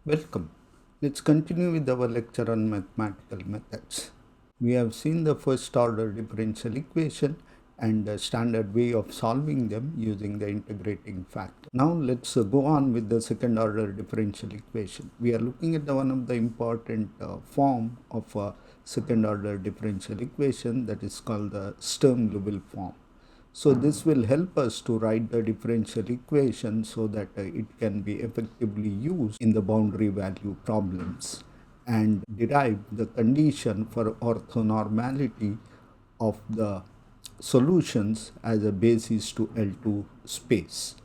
Welcome. Let's continue with our lecture on mathematical methods. We have seen the first order differential equation and the standard way of solving them using the integrating factor. Now let's go on with the second order differential equation. We are looking at one of the important form of a second order differential equation, that is called the Sturm-Liouville form. So this will help us to write the differential equation so that it can be effectively used in the boundary value problems and derive the condition for orthonormality of the solutions as a basis to L2 space.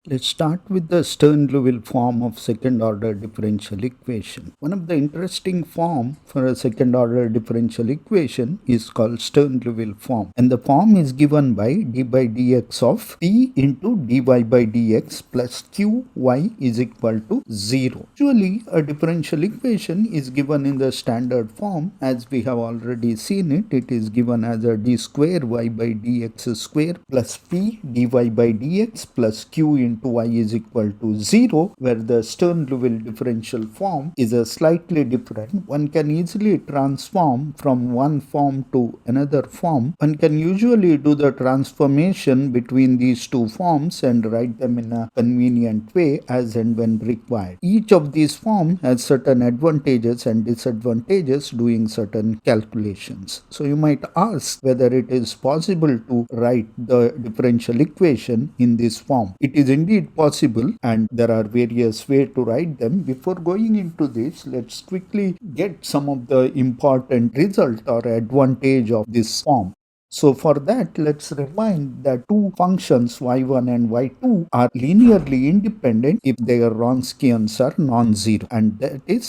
Let's start with the Sturm-Liouville form of second order differential equation. One of the interesting form for a second order differential equation is called Sturm-Liouville form, and the form is given by d by dx of p into dy by dx plus qy is equal to 0. Usually a differential equation is given in the standard form. As we have already seen it, it is given as a d square y by dx square plus p dy by dx plus q into y is equal to 0, where the Sturm-Liouville differential form is a slightly different. One can easily transform from one form to another form. One can usually do the transformation between these two forms and write them in a convenient way as and when required. Each of these forms has certain advantages and disadvantages doing certain calculations. So you might ask whether it is possible to write the differential equation in this form. It is indeed possible, and there are various ways to write them. Before going into this, let's quickly get some of the important result or advantage of this form. So for that, let's remind that two functions y1 and y2 are linearly independent if their Wronskians are non-zero, and that is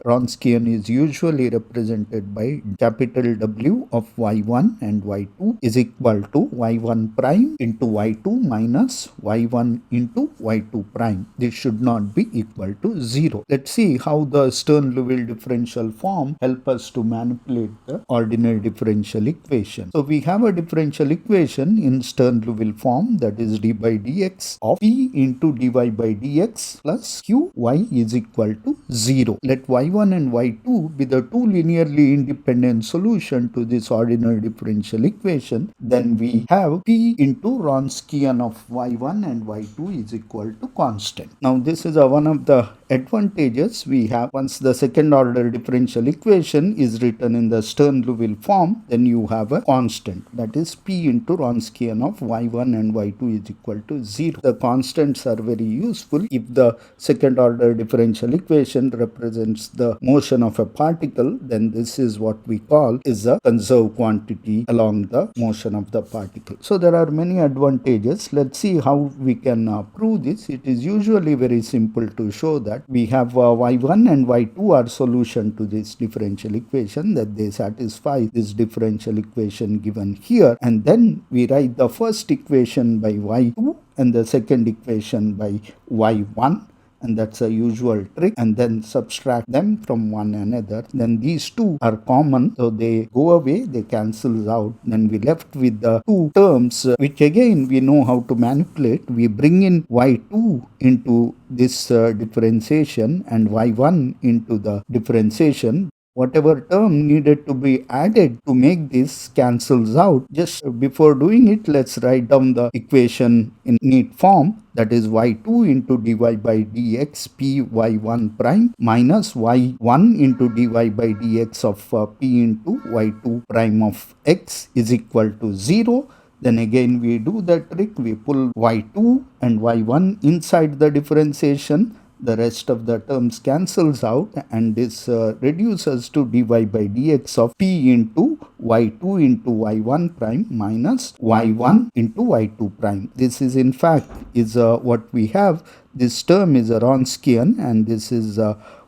Wronskian is usually represented by capital W of y1 and y2 is equal to y1 prime into y2 minus y1 into y2 prime. This should not be equal to 0. Let's see how the Sturm-Liouville differential form help us to manipulate the ordinary differential equation. So we have a differential equation in Sturm-Liouville form, that is d by dx of p into dy by dx plus qy is equal to 0. Let y1 and y2 be the two linearly independent solution to this ordinary differential equation. Then we have p into Wronskian of y1 and y2 is equal to constant. Now this is one of the advantages we have. Once the second order differential equation is written in the Sturm-Liouville form, then you have a constant, that is p into Wronskian of y1 and y2 is equal to 0. The constants are very useful if the second order differential equation represents the motion of a particle. Then this is what we call is a conserved quantity along the motion of the particle. So there are many advantages. Let's see how we can prove this. It is usually very simple to show that we have y1 and y2 are solution to this differential equation, that they satisfy this differential equation given here, and then we write the first equation by y2 and the second equation by y1, and that's a usual trick, and then subtract them from one another. Then these two are common, so they go away, they cancel out. Then we left with the two terms, which again we know how to manipulate. We bring in y2 into this differentiation and y1 into the differentiation. Whatever term needed to be added to make this cancels out. Just before doing it, let's write down the equation in neat form, that is y2 into dy by dx p y1 prime minus y1 into dy by dx of p into y2 prime of x is equal to 0. Then again we do the trick, we pull y2 and y1 inside the differentiation. The rest of the terms cancels out, and this reduces to dy by dx of p into y2 into y1 prime minus y1 into y2 prime. This is in fact is what we have. This term is a Wronskian, and this is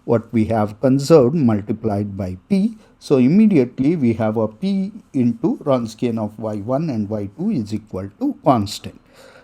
what we have conserved multiplied by p. So immediately we have a p into Wronskian of y1 and y2 is equal to constant.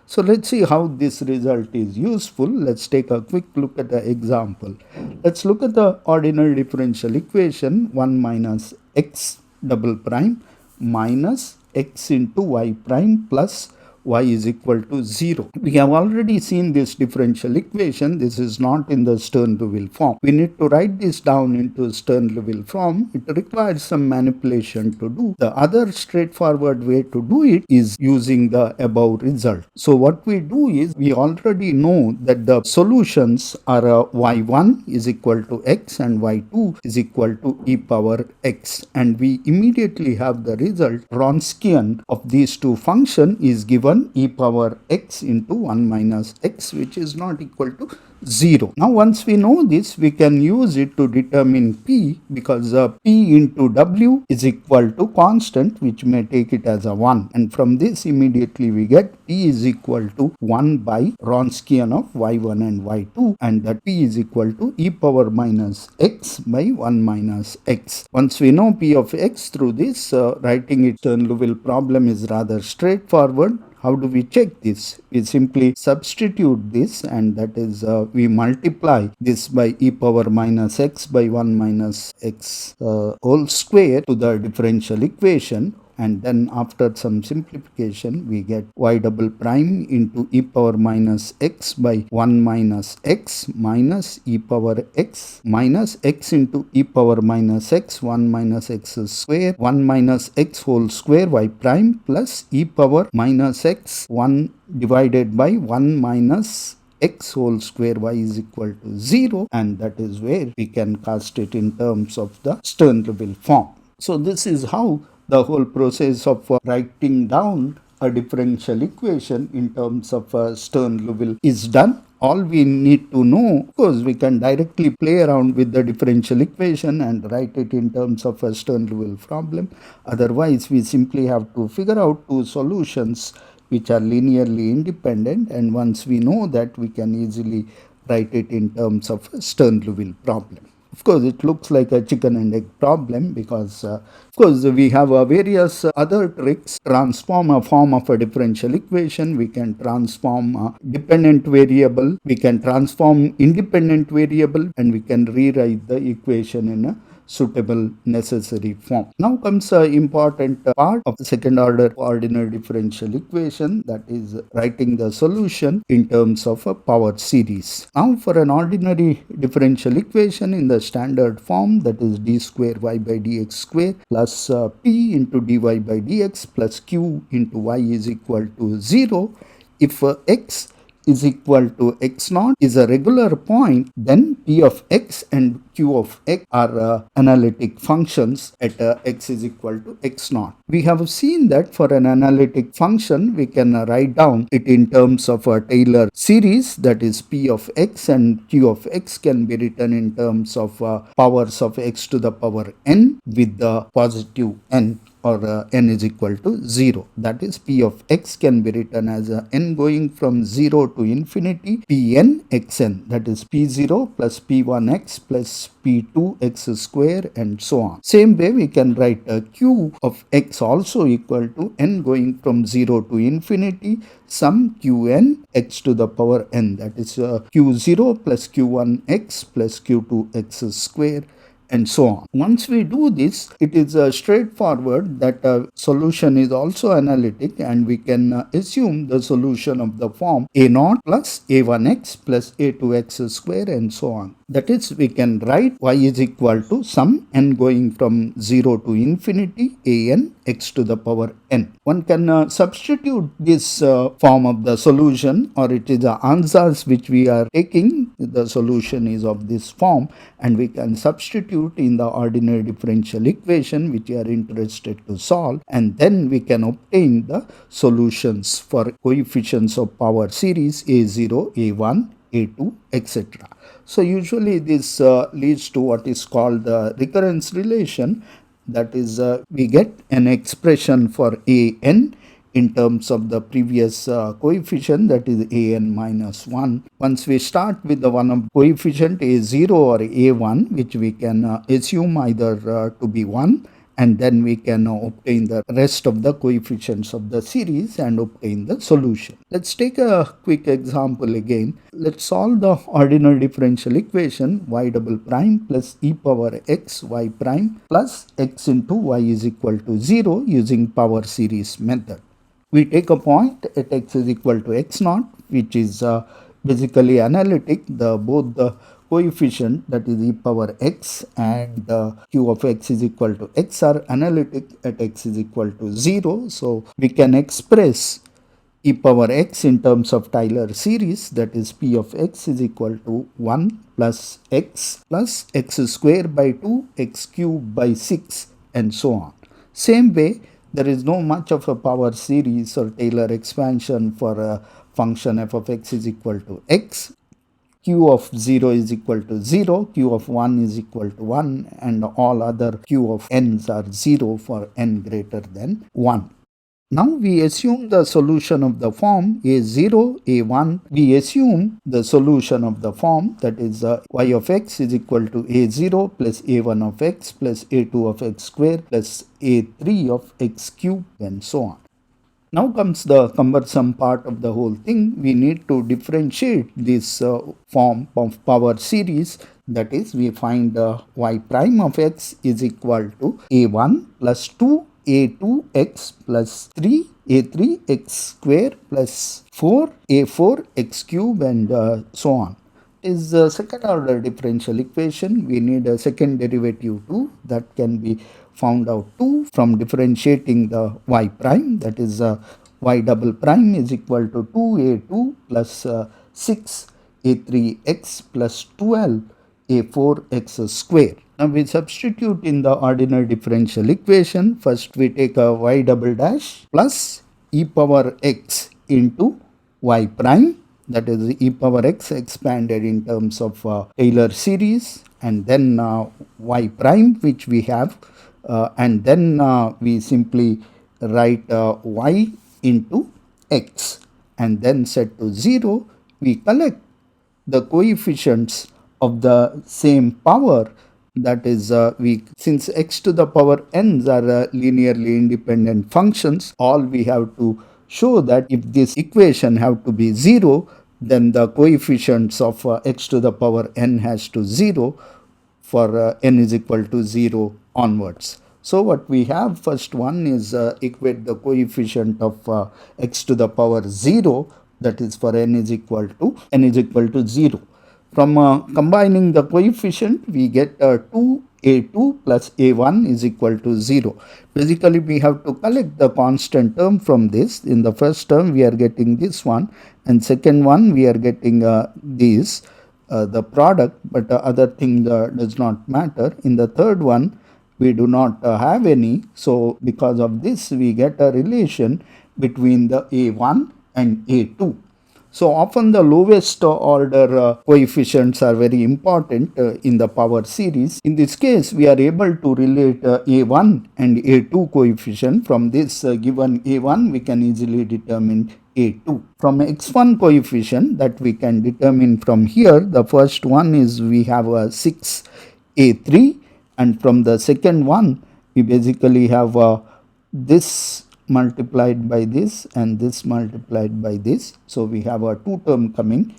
So let's see how this result is useful. Let's take a quick look at the example. Let's look at the ordinary differential equation, 1 minus x double prime minus x into y prime plus y is equal to 0. We have already seen this differential equation. This is not in the Stern-Liouville form. We need to write this down into Stern-Liouville form. It requires some manipulation to do. The other straightforward way to do it is using the above result. So what we do is, we already know that the solutions are y1 is equal to x and y2 is equal to e power x, and we immediately have the result. Wronskian of these two functions is given e power x into 1 minus x, which is not equal to 0. Now once we know this, we can use it to determine p, because p into w is equal to constant, which may take it as a 1, and from this immediately we get p is equal to 1 by Wronskian of y1 and y2, and that p is equal to e power minus x by 1 minus x. Once we know p of x through this, writing it Stern-Liouville problem is rather straightforward. How do we check this? We simply substitute this, and that is we multiply this by e power minus x by 1 minus x whole square to the differential equation, and then after some simplification we get y double prime into e power minus x by 1 minus x minus e power x minus x into e power minus x 1 minus x square 1 minus x whole square y prime plus e power minus x 1 divided by 1 minus x whole square y is equal to 0, and that is where we can cast it in terms of the Stern-Liouville form. So this is how the whole process of writing down a differential equation in terms of Stern-Liouville is done. All we need to know, of course, we can directly play around with the differential equation and write it in terms of a Stern-Liouville problem. Otherwise, we simply have to figure out two solutions which are linearly independent, and once we know that, we can easily write it in terms of a Stern-Liouville problem. Of course, it looks like a chicken and egg problem because, of course, we have various other tricks. Transform a form of a differential equation. We can transform a dependent variable. We can transform independent variable, and we can rewrite the equation in a suitable necessary form. Now comes an important part of the second order ordinary differential equation, that is writing the solution in terms of a power series. Now for an ordinary differential equation in the standard form, that is d square y by dx square plus p into dy by dx plus q into y is equal to 0. If x is equal to x naught is a regular point, then p of x and q of x are analytic functions at x is equal to x naught. We have seen that for an analytic function, we can write down it in terms of a Taylor series, that is p of x and q of x can be written in terms of powers of x to the power n with the positive n, or n is equal to 0. That is, p of x can be written as n going from 0 to infinity, pn xn, that is p0 plus p1x plus p2x square, and so on. Same way we can write q of x also equal to n going from 0 to infinity sum qn x to the power n, that is q0 plus q1x plus q2x square, and so on. Once we do this, it is straightforward that solution is also analytic, and we can assume the solution of the form a0 plus a1x plus a2x square, and so on. That is, we can write y is equal to sum n going from 0 to infinity an x to the power n. One can substitute this form of the solution, or it is the answers which we are taking, the solution is of this form, and we can substitute in the ordinary differential equation which we are interested to solve, and then we can obtain the solutions for coefficients of power series a0, a1, a2, etc. So usually this leads to what is called the recurrence relation. That is, we get an expression for an in terms of the previous coefficient, that is an minus 1. Once we start with the one of coefficient a0 or a1, which we can assume either to be 1, and then we can obtain the rest of the coefficients of the series and obtain the solution. Let's take a quick example again. Let's solve the ordinary differential equation y double prime plus e power x y prime plus x into y is equal to 0 using power series method. We take a point at x is equal to x naught, which is basically analytic. Both the coefficient, that is e power x, and q of x is equal to x are analytic at x is equal to 0. So we can express e power x in terms of Taylor series, that is p of x is equal to 1 plus x square by 2, x cube by 6, and so on. Same way, there is no much of a power series or Taylor expansion for a function f of x is equal to x. Q of 0 is equal to 0, q of 1 is equal to 1, and all other q of n's are 0 for n greater than 1. Now we assume the solution of the form a0, a1. We assume the solution of the form, that is y of x is equal to a0 plus a1 of x plus a2 of x square plus a3 of x cube, and so on. Now comes the cumbersome part of the whole thing. We need to differentiate this form of power series. That is, we find y prime of x is equal to a1 plus 2 a2x plus 3 a3x square plus 4 a4 x cube, and so on. Is the second order differential equation. We need a second derivative too, that can be found out too from differentiating the y prime, that is y double prime is equal to 2a2 plus 6 a3x plus 12 a4x square. Now we substitute in the ordinary differential equation. First we take a y double dash plus e power x into y prime, that is e power x expanded in terms of Taylor series, and then y prime, which we have, and then we simply write y into x, and then set to 0. We collect the coefficients of the same power, that is since x to the power n's are linearly independent functions, all we have to show that if this equation have to be 0, then the coefficients of x to the power n has to 0 for n is equal to 0 onwards. So what we have, first one is equate the coefficient of x to the power 0, that is for n is equal to 0. From combining the coefficient, we get 2a2 plus a1 is equal to 0. Basically, we have to collect the constant term from this. In the first term, we are getting this one, and second one, we are getting this, the product, but the other thing does not matter. In the third one, we do not have any. So because of this, we get a relation between the a1 and a2. So often the lowest order coefficients are very important in the power series. In this case, we are able to relate a1 and a2 coefficient. From this given a1, we can easily determine a2. From x1 coefficient that we can determine from here, the first one is we have a 6 a3, and from the second one, we basically have this multiplied by this and this multiplied by this. So we have a two term coming,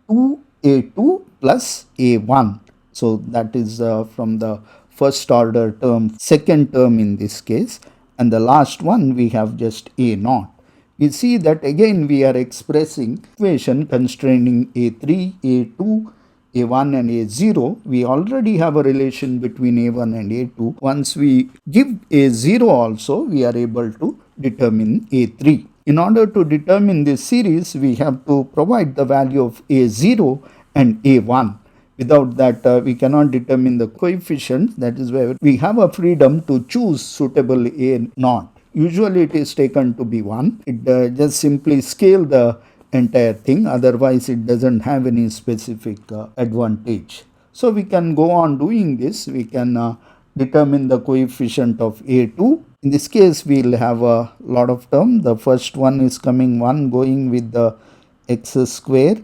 2a2 plus a1. So that is from the first order term, second term in this case, and the last one we have just a naught. We see that again we are expressing equation constraining a3, a2, a1 and a0. We already have a relation between a1 and a2. Once we give a0 also, we are able to determine a3. In order to determine this series, we have to provide the value of a0 and a1. Without that, we cannot determine the coefficient. That is where we have a freedom to choose suitable a naught. Usually it is taken to be 1. It just simply scale the entire thing, otherwise it doesn't have any specific advantage. So we can go on doing this. We can determine the coefficient of a2. In this case, we'll have a lot of terms. The first one is coming 1 going with the x square,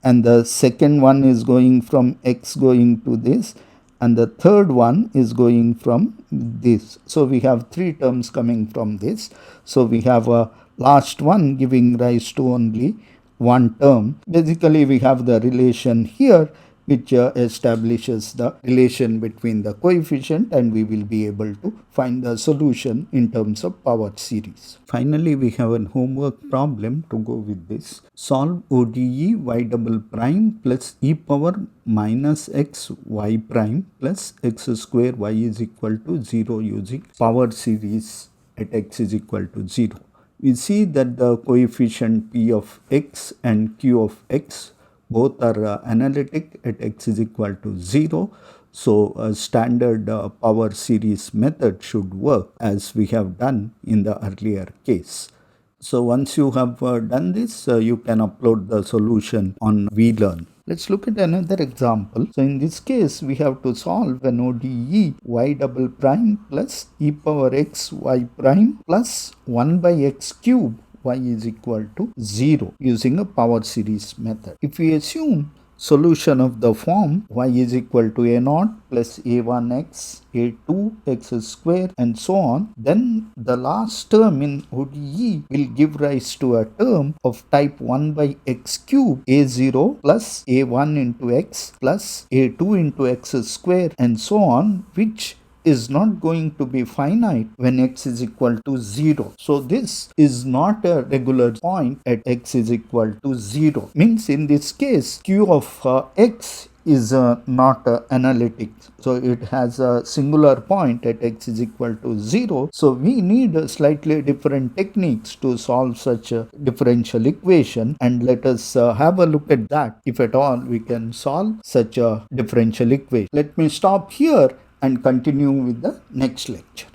and the second one is going from x going to this, and the third one is going from this. So we have 3 terms coming from this. So we have a last one giving rise to only one term. Basically, we have the relation here. which establishes the relation between the coefficient, and we will be able to find the solution in terms of power series. Finally, we have a homework problem to go with this. Solve ODE y double prime plus e power minus x y prime plus x square y is equal to 0 using power series at x is equal to 0. We see that the coefficient p of x and q of x both are analytic at x is equal to 0. So a standard power series method should work as we have done in the earlier case. So once you have done this, you can upload the solution on vLearn. Let's look at another example. So in this case, we have to solve an ODE y double prime plus e power x y prime plus 1 by x cube y is equal to 0 using a power series method. If we assume solution of the form y is equal to a0 plus a1x, a2x square and so on, then the last term in ODE will give rise to a term of type 1 by x cube, a0 plus a1 into x plus a2 into x square and so on, which is not going to be finite when x is equal to 0. So this is not a regular point at x is equal to 0. Means in this case, q of x is not analytic. So it has a singular point at x is equal to 0. So we need slightly different techniques to solve such a differential equation, and let us have a look at that, if at all we can solve such a differential equation. Let me stop here and continue with the next lecture.